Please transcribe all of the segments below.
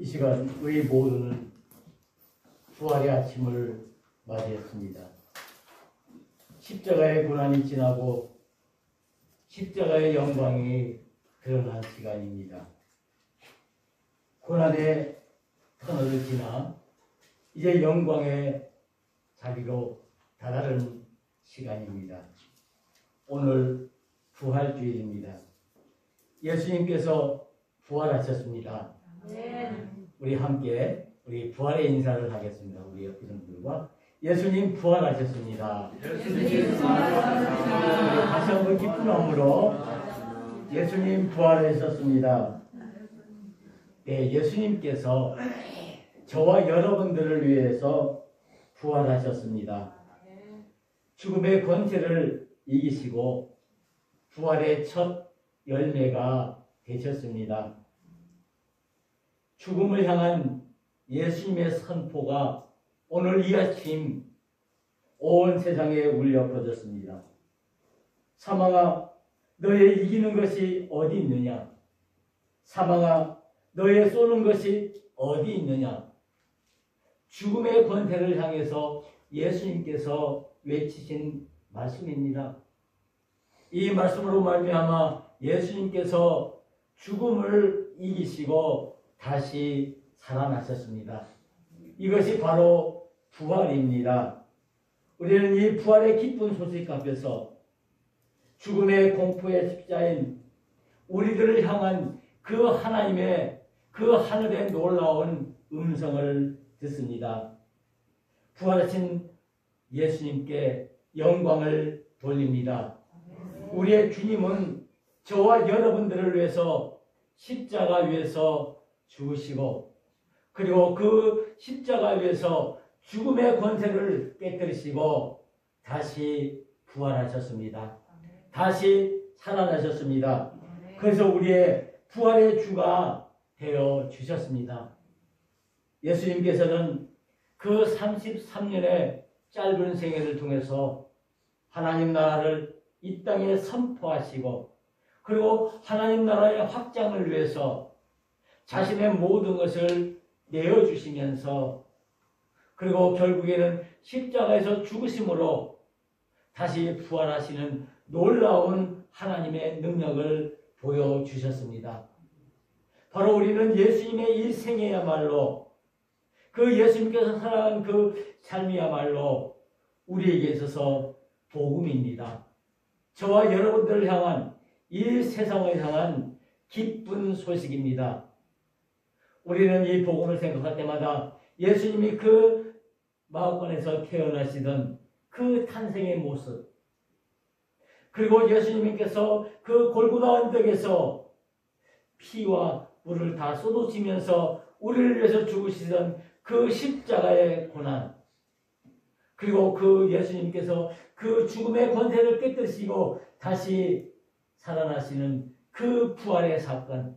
이 시간 우리 모두는 부활의 아침을 맞이했습니다. 십자가의 고난이 지나고 십자가의 영광이 드러난 시간입니다. 고난의 터널을 지나 이제 영광의 자리로 다다른 시간입니다. 오늘 부활주일입니다. 예수님께서 부활하셨습니다. 우리 함께 우리 부활의 인사를 하겠습니다. 우리 옆에 분들과 예수님 부활하셨습니다. 예수님 부활하셨습니다. 다시 한번 기쁜 마음으로 예수님 부활하셨습니다. 네, 예수님께서 저와 여러분들을 위해서 부활하셨습니다. 죽음의 권세를 이기시고 부활의 첫 열매가 되셨습니다. 죽음을 향한 예수님의 선포가 오늘 이 아침 온 세상에 울려 퍼졌습니다. 사망아, 너의 이기는 것이 어디 있느냐? 사망아, 너의 쏘는 것이 어디 있느냐? 죽음의 권세를 향해서 예수님께서 외치신 말씀입니다. 이 말씀으로 말미암아 예수님께서 죽음을 이기시고 다시 살아나셨습니다. 이것이 바로 부활입니다. 우리는 이 부활의 기쁜 소식 앞에서 죽음의 공포의 십자인 우리들을 향한 그 하나님의 그 하늘의 놀라운 음성을 듣습니다. 부활하신 예수님께 영광을 돌립니다. 우리의 주님은 저와 여러분들을 위해서 십자가 위에서 죽으시고 그리고 그 십자가 위에서 죽음의 권세를 깨뜨리시고 다시 부활하셨습니다. 다시 살아나셨습니다. 그래서 우리의 부활의 주가 되어 주셨습니다. 예수님께서는 그 33년의 짧은 생애를 통해서 하나님 나라를 이 땅에 선포하시고 그리고 하나님 나라의 확장을 위해서 자신의 모든 것을 내어주시면서 그리고 결국에는 십자가에서 죽으심으로 다시 부활하시는 놀라운 하나님의 능력을 보여주셨습니다. 바로 우리는 예수님의 이 생애야말로 그 예수님께서 살아간 그 삶이야말로 우리에게 있어서 복음입니다. 저와 여러분들을 향한 이 세상을 향한 기쁜 소식입니다. 우리는 이 복음을 생각할 때마다 예수님이 그 마음권에서 태어나시던 그 탄생의 모습 그리고 예수님께서 그 골고다 언덕에서 피와 물을 다 쏟으시면서 우리를 위해서 죽으시던 그 십자가의 고난 그리고 그 예수님께서 그 죽음의 권세를 깨뜨리시고 다시 살아나시는 그 부활의 사건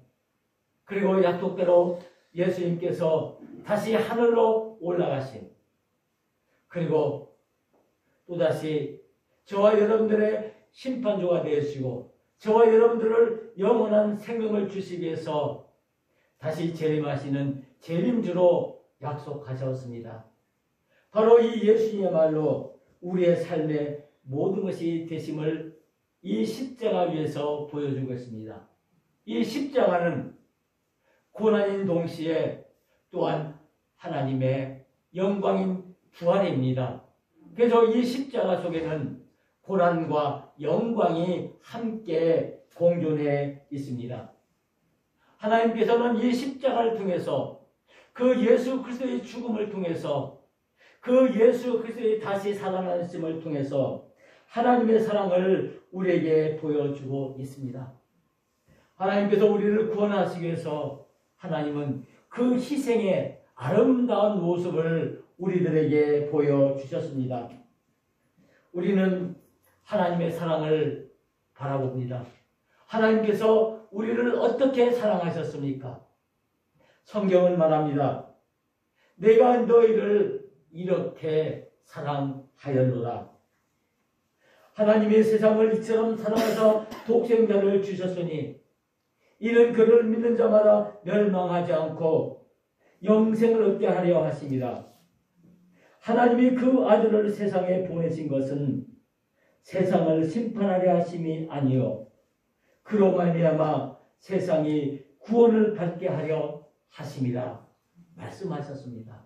그리고 약속대로 예수님께서 다시 하늘로 올라가신 그리고 또다시 저와 여러분들의 심판주가 되시고 저와 여러분들을 영원한 생명을 주시기 위해서 다시 재림하시는 재림주로 약속하셨습니다. 바로 이 예수님이야말로 우리의 삶의 모든 것이 되심을 이 십자가 위에서 보여주고 있습니다. 이 십자가는 고난인 동시에 또한 하나님의 영광인 부활입니다. 그래서 이 십자가 속에는 고난과 영광이 함께 공존해 있습니다. 하나님께서는 이 십자가를 통해서 그 예수 그리스도의 죽음을 통해서 그 예수 그리스도의 다시 살아나심을 통해서 하나님의 사랑을 우리에게 보여주고 있습니다. 하나님께서 우리를 구원하시기 위해서 하나님은 그 희생의 아름다운 모습을 우리들에게 보여주셨습니다. 우리는 하나님의 사랑을 바라봅니다. 하나님께서 우리를 어떻게 사랑하셨습니까? 성경은 말합니다. 내가 너희를 이렇게 사랑하였노라. 하나님이 세상을 이처럼 사랑하사 독생자를 주셨으니 이는 그를 믿는 자마다 멸망하지 않고 영생을 얻게 하려 하십니다. 하나님이 그 아들을 세상에 보내신 것은 세상을 심판하려 하심이 아니요 그로 말미암아 세상이 구원을 받게 하려 하심이라 말씀하셨습니다.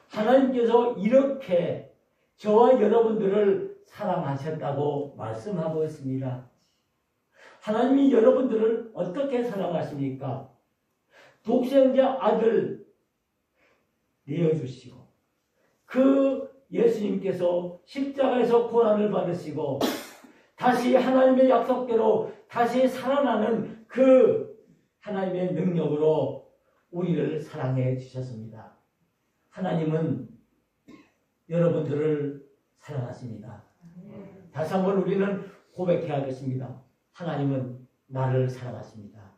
하나님께서 이렇게 저와 여러분들을 사랑하셨다고 말씀하고 있습니다. 하나님이 여러분들을 어떻게 사랑하십니까? 독생자 아들 내어주시고 그 예수님께서 십자가에서 고난을 받으시고 다시 하나님의 약속대로 다시 살아나는 그 하나님의 능력으로 우리를 사랑해 주셨습니다. 하나님은 여러분들을 사랑하십니다. 다시 한번 우리는 고백해야겠습니다. 하나님은 나를 사랑하십니다.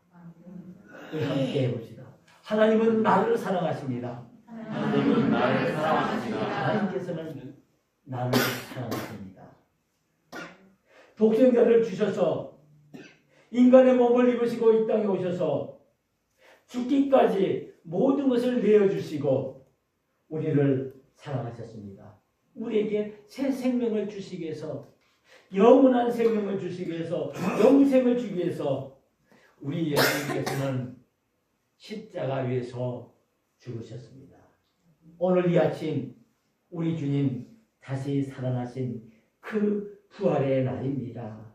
우리 함께 해봅시다. 하나님은 나를 사랑하십니다. 하나님은 나를 사랑하십니다. 하나님께서는 나를 사랑하십니다. 독생자를 주셔서 인간의 몸을 입으시고 이 땅에 오셔서 죽기까지 모든 것을 내어주시고 우리를 사랑하셨습니다. 우리에게 새 생명을 주시기 위해서 영원한 생명을 주시기 위해서 영생을 주기 위해서 우리 예수님께서는 십자가 위에서 죽으셨습니다. 오늘 이 아침 우리 주님 다시 살아나신 그 부활의 날입니다.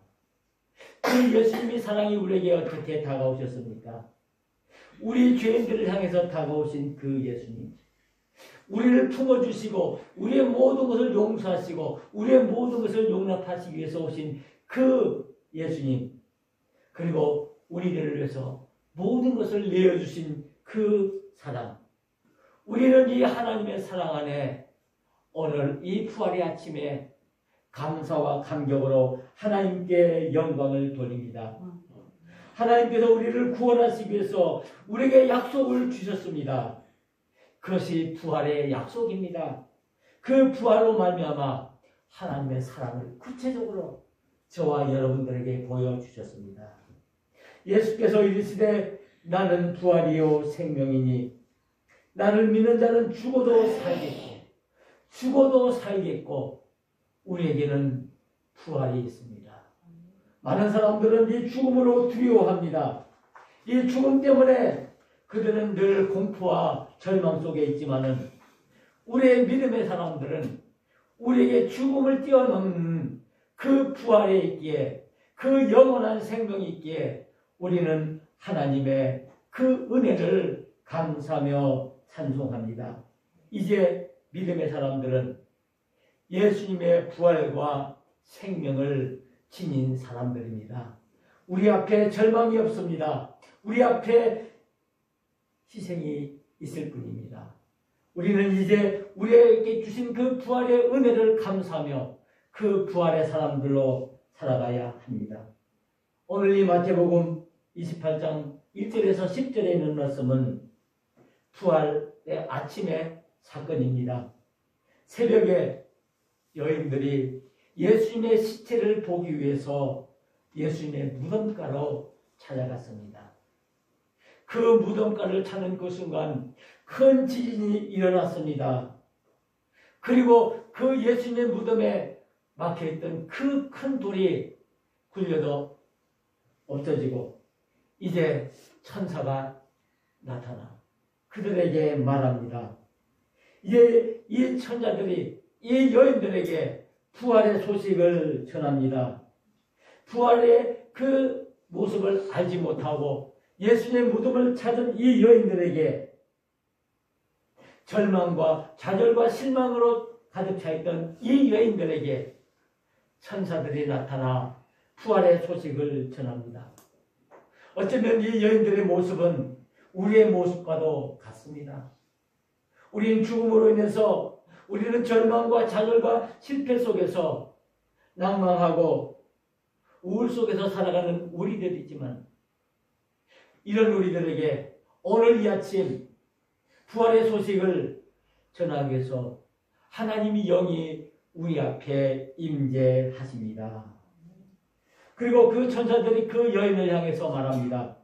그 예수님의 사랑이 우리에게 어떻게 다가오셨습니까? 우리 죄인들을 향해서 다가오신 그 예수님, 우리를 품어주시고 우리의 모든 것을 용서하시고 우리의 모든 것을 용납하시기 위해서 오신 그 예수님, 그리고 우리들을 위해서 모든 것을 내어주신 그 사랑, 우리는 이 하나님의 사랑 안에 오늘 이 부활의 아침에 감사와 감격으로 하나님께 영광을 돌립니다. 하나님께서 우리를 구원하시기 위해서 우리에게 약속을 주셨습니다. 그것이 부활의 약속입니다. 그 부활로 말미암아 하나님의 사랑을 구체적으로 저와 여러분들에게 보여주셨습니다. 예수께서 이르시되 나는 부활이요 생명이니 나를 믿는 자는 죽어도 살겠고 우리에게는 부활이 있습니다. 많은 사람들은 이 죽음으로 두려워합니다. 이 죽음 때문에 그들은 늘 공포와 절망 속에 있지만은 우리의 믿음의 사람들은 우리에게 죽음을 뛰어넘는 그 부활에 있기에 그 영원한 생명이 있기에 우리는 하나님의 그 은혜를 감사하며 찬송합니다. 이제 믿음의 사람들은 예수님의 부활과 생명을 지닌 사람들입니다. 우리 앞에 절망이 없습니다. 우리 앞에 희생이 있을 뿐입니다. 우리는 이제 우리에게 주신 그 부활의 은혜를 감사하며 그 부활의 사람들로 살아가야 합니다. 오늘 이 마태복음 28장 1절에서 10절에 있는 말씀은 부활의 아침의 사건입니다. 새벽에 여인들이 예수님의 시체를 보기 위해서 예수님의 무덤가로 찾아갔습니다. 그 무덤가를 찾는 그 순간 큰 지진이 일어났습니다. 그리고 그 예수님의 무덤에 막혀있던 그 큰 돌이 굴려도 없어지고 이제 천사가 나타나 그들에게 말합니다. 이제 이 천사들이 이 여인들에게 부활의 소식을 전합니다. 부활의 그 모습을 알지 못하고 예수님의 무덤을 찾은 이 여인들에게 절망과 좌절과 실망으로 가득 차있던 이 여인들에게 천사들이 나타나 부활의 소식을 전합니다. 어쩌면 이 여인들의 모습은 우리의 모습과도 같습니다. 우리는 죽음으로 인해서 우리는 절망과 좌절과 실패 속에서 낭망하고 우울 속에서 살아가는 우리들이지만 이런 우리들에게 오늘 이 아침 부활의 소식을 전하기 위해서 하나님이 영이 우리 앞에 임재하십니다. 그리고 그 천사들이 그 여인을 향해서 말합니다.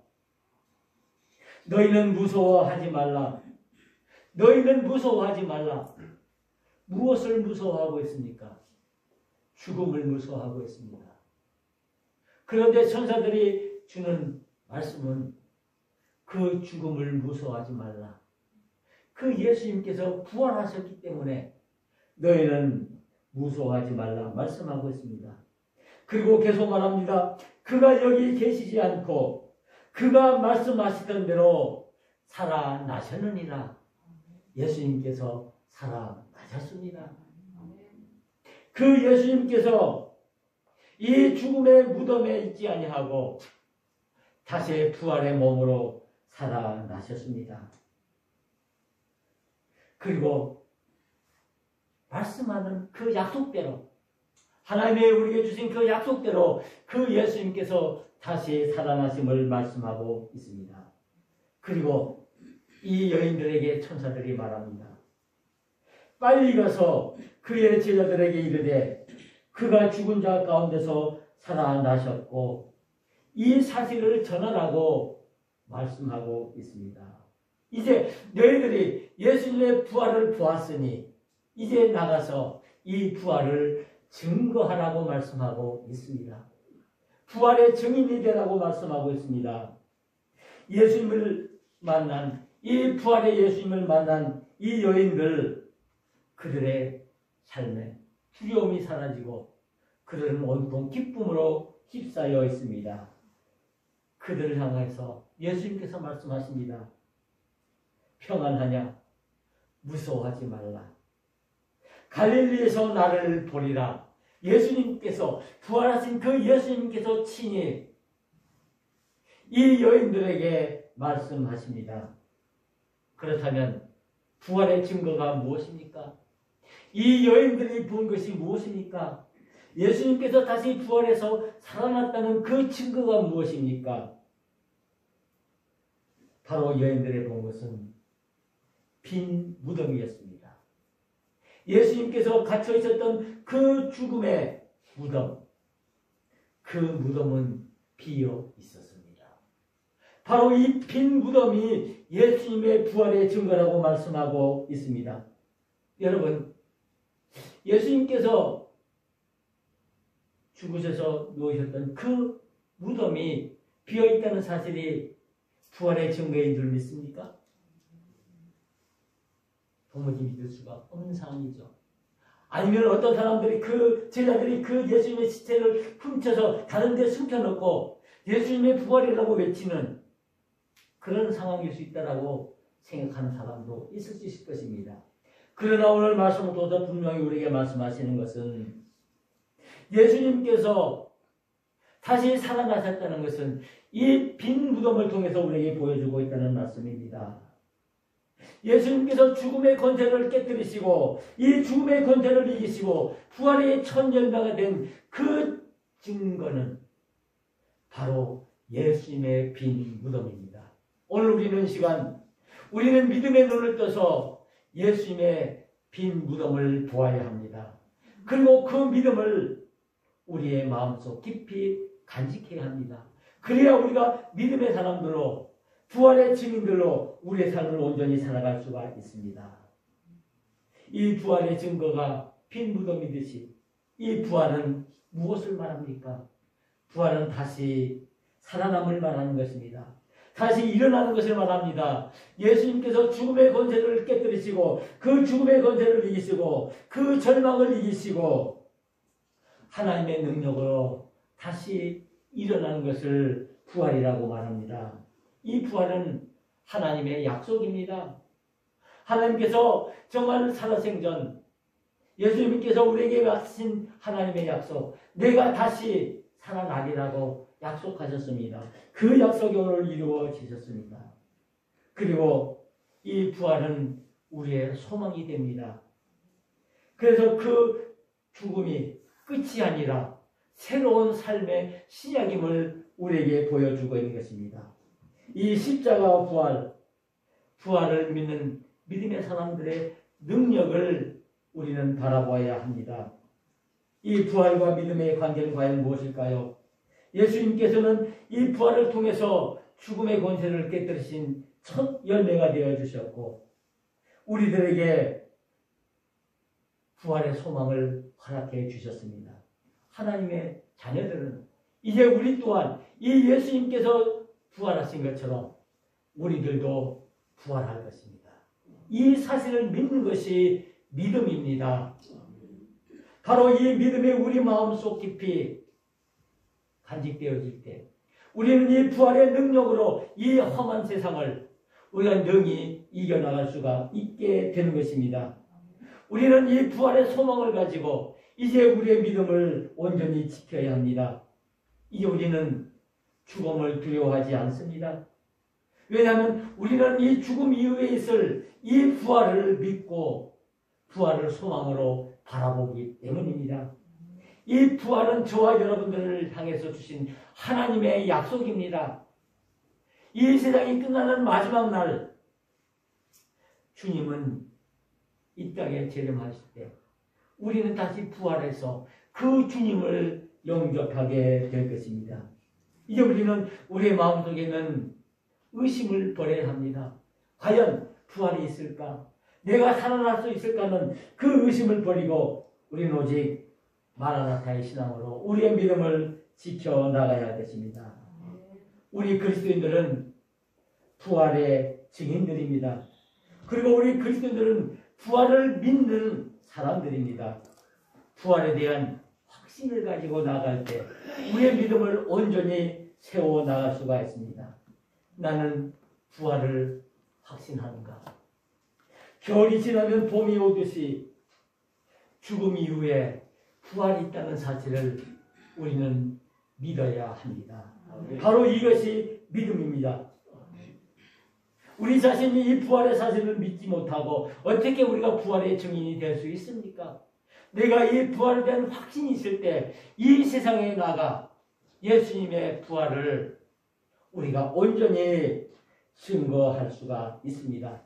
너희는 무서워하지 말라. 너희는 무서워하지 말라. 무엇을 무서워하고 있습니까? 죽음을 무서워하고 있습니다. 그런데 천사들이 주는 말씀은 그 죽음을 무서워하지 말라. 그 예수님께서 부활하셨기 때문에 너희는 무서워하지 말라 말씀하고 있습니다. 그리고 계속 말합니다. 그가 여기 계시지 않고 그가 말씀하시던 대로 살아나셨느니라. 예수님께서 살아나셨습니다. 그 예수님께서 이 죽음의 무덤에 있지 아니하고 다시 부활의 몸으로 살아나셨습니다. 그리고 말씀하는 그 약속대로 하나님의 우리에게 주신 그 약속대로 그 예수님께서 다시 살아나심을 말씀하고 있습니다. 그리고 이 여인들에게 천사들이 말합니다. 빨리 가서 그의 제자들에게 이르되 그가 죽은 자 가운데서 살아나셨고 이 사실을 전하라고 말씀하고 있습니다. 이제 너희들이 예수님의 부활을 보았으니 이제 나가서 이 부활을 증거하라고 말씀하고 있습니다. 부활의 증인이 되라고 말씀하고 있습니다. 예수님을 만난 이 부활의 예수님을 만난 이 여인들 그들의 삶에 두려움이 사라지고 그들은 온통 기쁨으로 휩싸여 있습니다. 그들을 향해서 예수님께서 말씀하십니다. 평안하냐? 무서워하지 말라. 갈릴리에서 나를 보리라. 예수님께서 부활하신 그 예수님께서 친히 이 여인들에게 말씀하십니다. 그렇다면 부활의 증거가 무엇입니까? 이 여인들이 본 것이 무엇입니까? 예수님께서 다시 부활해서 살아났다는 그 증거가 무엇입니까? 바로 여인들이 본 것은 빈 무덤이었습니다. 예수님께서 갇혀 있었던 그 죽음의 무덤, 그 무덤은 비어 있었습니다. 바로 이 빈 무덤이 예수님의 부활의 증거라고 말씀하고 있습니다. 여러분, 예수님께서 죽으셔서 누우셨던 그 무덤이 비어 있다는 사실이 부활의 증거인 줄 믿습니까? 도무지 믿을 수가 없는 상황이죠. 아니면 어떤 사람들이 그 제자들이 그 예수님의 시체를 훔쳐서 다른 데 숨겨놓고 예수님의 부활이라고 외치는 그런 상황일 수 있다라고 생각하는 사람도 있을 수 있을 것입니다. 그러나 오늘 말씀을 통해서 분명히 우리에게 말씀하시는 것은 예수님께서 다시 살아나셨다는 것은 이 빈 무덤을 통해서 우리에게 보여주고 있다는 말씀입니다. 예수님께서 죽음의 권세를 깨뜨리시고 이 죽음의 권세를 이기시고 부활의 첫 열매가 된 그 증거는 바로 예수님의 빈 무덤입니다. 오늘 우리는 우리는 믿음의 눈을 떠서 예수님의 빈 무덤을 보아야 합니다. 그리고 그 믿음을 우리의 마음속 깊이 간직해야 합니다. 그래야 우리가 믿음의 사람들로 부활의 증인들로 우리의 삶을 온전히 살아갈 수가 있습니다. 이 부활의 증거가 빈 무덤이듯이 이 부활은 무엇을 말합니까? 부활은 다시 살아남을 말하는 것입니다. 다시 일어나는 것을 말합니다. 예수님께서 죽음의 권세를 깨뜨리시고 그 죽음의 권세를 이기시고 그 절망을 이기시고 하나님의 능력으로 다시 일어나는 것을 부활이라고 말합니다. 이 부활은 하나님의 약속입니다. 하나님께서 정말 살아생전 예수님께서 우리에게 하신 하나님의 약속, 내가 다시 살아나리라고 약속하셨습니다. 그 약속이 오늘 이루어지셨습니다. 그리고 이 부활은 우리의 소망이 됩니다. 그래서 그 죽음이 끝이 아니라 새로운 삶의 시작임을 우리에게 보여주고 있는 것입니다. 이 십자가와 부활을 믿는 믿음의 사람들의 능력을 우리는 바라보아야 합니다. 이 부활과 믿음의 관계는 과연 무엇일까요? 예수님께서는 이 부활을 통해서 죽음의 권세를 깨뜨리신 첫 열매가 되어주셨고 우리들에게 부활의 소망을 허락해 주셨습니다. 하나님의 자녀들은 이제 우리 또한 이 예수님께서 부활하신 것처럼 우리들도 부활할 것입니다. 이 사실을 믿는 것이 믿음입니다. 바로 이 믿음이 우리 마음속 깊이 간직되어질 때 우리는 이 부활의 능력으로 이 험한 세상을 우리가 능히 이겨나갈 수가 있게 되는 것입니다. 우리는 이 부활의 소망을 가지고 이제 우리의 믿음을 온전히 지켜야 합니다. 이제 우리는 죽음을 두려워하지 않습니다. 왜냐하면 우리는 이 죽음 이후에 있을 이 부활을 믿고 부활을 소망으로 바라보기 때문입니다. 이 부활은 저와 여러분들을 향해서 주신 하나님의 약속입니다. 이 세상이 끝나는 마지막 날 주님은 이 땅에 재림하실 때 우리는 다시 부활해서 그 주님을 영접하게 될 것입니다. 이제 우리는 우리의 마음속에 있는 의심을 버려야 합니다. 과연 부활이 있을까? 내가 살아날 수 있을까는 그 의심을 버리고 우리는 오직 마라나타의 신앙으로 우리의 믿음을 지켜나가야 할 것입니다. 우리 그리스도인들은 부활의 증인들입니다. 그리고 우리 그리스도인들은 부활을 믿는 사람들입니다. 부활에 대한 확신을 가지고 나갈 때 우리의 믿음을 온전히 세워나갈 수가 있습니다. 나는 부활을 확신하는가? 겨울이 지나면 봄이 오듯이 죽음 이후에 부활이 있다는 사실을 우리는 믿어야 합니다. 바로 이것이 믿음입니다. 우리 자신이 이 부활의 사실을 믿지 못하고 어떻게 우리가 부활의 증인이 될 수 있습니까? 내가 이 부활에 대한 확신이 있을 때 이 세상에 나가 예수님의 부활을 우리가 온전히 증거할 수가 있습니다.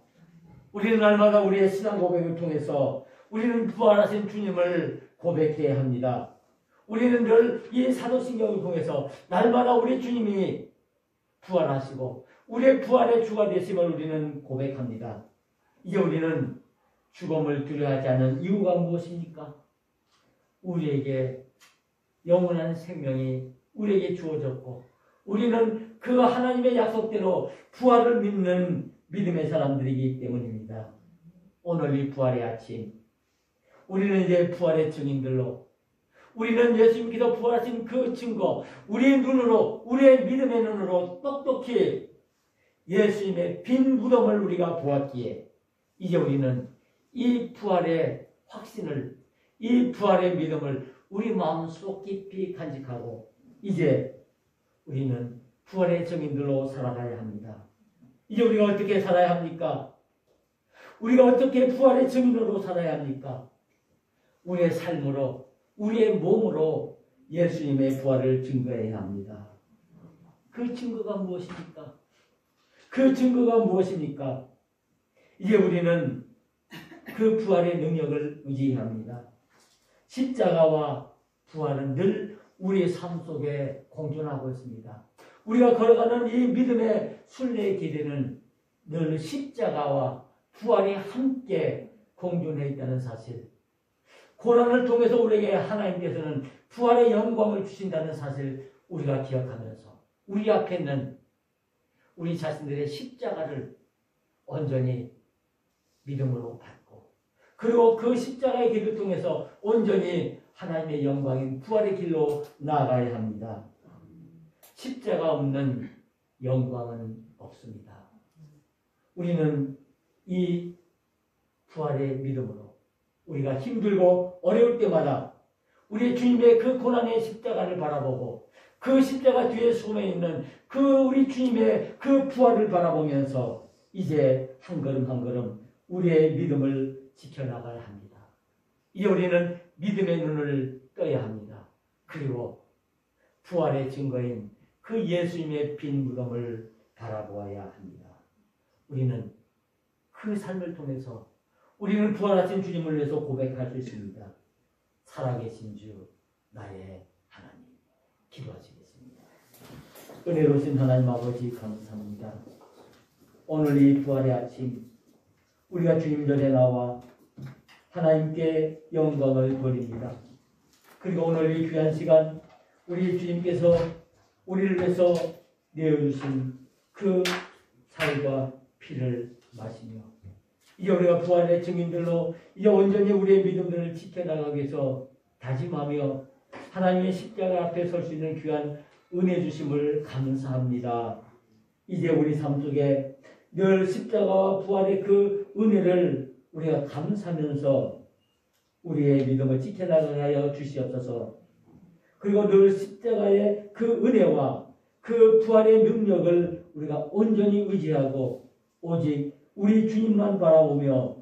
우리는 날마다 우리의 신앙 고백을 통해서 우리는 부활하신 주님을 고백해야 합니다. 우리는 늘 이 사도신경을 통해서 날마다 우리 주님이 부활하시고 우리의 부활의 주가 되심을 우리는 고백합니다. 이제 우리는 죽음을 두려워하지 않는 이유가 무엇입니까? 우리에게 영원한 생명이 우리에게 주어졌고 우리는 그 하나님의 약속대로 부활을 믿는 믿음의 사람들이기 때문입니다. 오늘 이 부활의 아침 우리는 이제 부활의 증인들로 우리는 예수님께서 부활하신 그 증거 우리의 눈으로 우리의 믿음의 눈으로 똑똑히 예수님의 빈 무덤을 우리가 보았기에 이제 우리는 이 부활의 확신을 이 부활의 믿음을 우리 마음속 깊이 간직하고 이제 우리는 부활의 증인들로 살아가야 합니다. 이제 우리가 어떻게 살아야 합니까? 우리가 어떻게 부활의 증인으로 살아야 합니까? 우리의 삶으로 우리의 몸으로 예수님의 부활을 증거해야 합니다. 그 증거가 무엇입니까? 그 증거가 무엇입니까? 이제 우리는 그 부활의 능력을 의지해야 합니다. 십자가와 부활은 늘 우리의 삶 속에 공존하고 있습니다. 우리가 걸어가는 이 믿음의 순례의 길에는 늘 십자가와 부활이 함께 공존해 있다는 사실, 고난을 통해서 우리에게 하나님께서는 부활의 영광을 주신다는 사실 우리가 기억하면서 우리 앞에 있는 우리 자신들의 십자가를 온전히 믿음으로 받고 그리고 그 십자가의 길을 통해서 온전히 하나님의 영광인 부활의 길로 나아가야 합니다. 십자가 없는 영광은 없습니다. 우리는 이 부활의 믿음으로 우리가 힘들고 어려울 때마다 우리 주님의 그 고난의 십자가를 바라보고 그 십자가 뒤에 숨어 있는 그 우리 주님의 그 부활을 바라보면서 이제 한 걸음 한 걸음 우리의 믿음을 지켜나가야 합니다. 이제 우리는 믿음의 눈을 떠야 합니다. 그리고 부활의 증거인 그 예수님의 빈 무덤을 바라보아야 합니다. 우리는 그 삶을 통해서 우리는 부활하신 주님을 위해서 고백할 수 있습니다. 살아계신 주 나의 하나님. 기도하시겠습니다. 은혜로우신 하나님 아버지 감사합니다. 오늘 이 부활의 아침 우리가 주님 전에 나와 하나님께 영광을 돌립니다. 그리고 오늘 이 귀한 시간 우리 주님께서 우리를 위해서 내어주신 그 살과 피를 마시며 이제 우리가 부활의 증인들로 이제 온전히 우리의 믿음들을 지켜나가기 위해서 다짐하며 하나님의 십자가 앞에 설 수 있는 귀한 은혜 주심을 감사합니다. 이제 우리 삶 속에 늘 십자가와 부활의 그 은혜를 우리가 감사하면서 우리의 믿음을 지켜나가게 하여 주시옵소서. 그리고 늘 십자가의 그 은혜와 그 부활의 능력을 우리가 온전히 의지하고 오직 우리 주님만 바라보며